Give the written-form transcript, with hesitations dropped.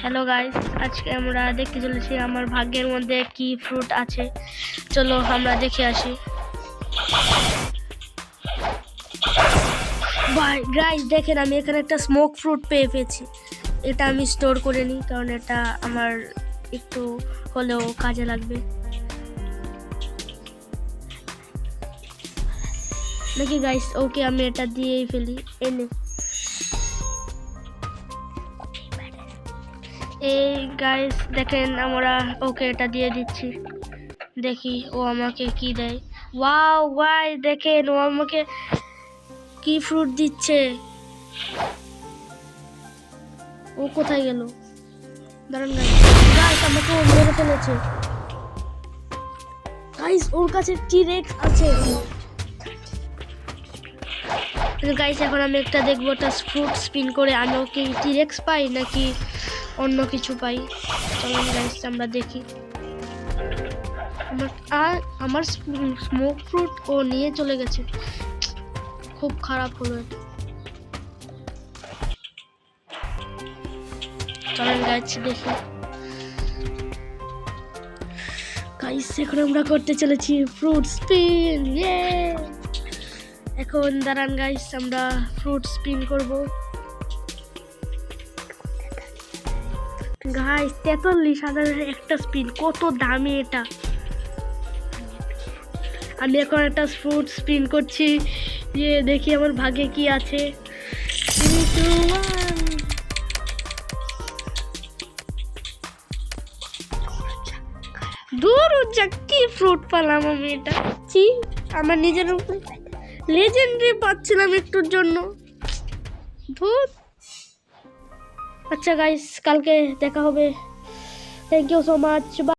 Hello guys, আজকে আমরা দেখতে চলেছি আমার ভাগ্যের মধ্যে কি ফ্রুট আছে। চলো আমরা দেখে আসি। ভাই গাইস দেখেন, আমি এখানে একটা স্মোক ফ্রুট পেয়েছি। এটা আমি স্টোর করে নিই, কারণ এটা আমার একটু হলেও কাজে লাগবে নাকি গাইস। ওকে, আমি এটা দিয়েই ফেলি। এনে এই গাইস দেখেন, আমরা ওকে এটা দিয়ে দিচ্ছি। দেখি ও আমাকে কি দেয়। ওয়াও গাইস দেখেন, ও আমাকে কি ফ্রুট দিচ্ছে। ও কোথায় গেল? দাঁড়ান গাইস, গাইস আমাকে ও মেরে ফেলেছে। গাইস ওর কাছে টি-রেক্স আছে। গাইস এখন আমি একটা দেখবো, একটা ফ্রুট স্পিন করে আমি ওকে টি-রেক্স পাই নাকি অন্য কিছু পাই। চলুন গাইস আমরা দেখি। আমার স্মোক ফ্রুট ও নিয়ে চলে গেছে, খুব খারাপ হলো এটা। চলেন গাইস দেখি। গাইস এখন আমরা করতে চলেছি ফ্রুট স্পিন। এখন দাঁড়ান গাইস, আমরা ফ্রুট স্পিন করব। গাইস 43,000 একটা স্পিন, কত দামি এটা। আমি এখন একটা ফ্রুট স্পিন করছি, দেখি আমার ভাগ্যে কি আছে। 3, 2, 1। দূর যা, কি ফ্রুট পেলাম আমি এটা। আমার নিজের উপর লেজেন্ডারি পাচ্ছিলাম একটুর জন্য। ধুর। আচ্ছা গাইস, কালকে দেখা হবে। Thank you so much.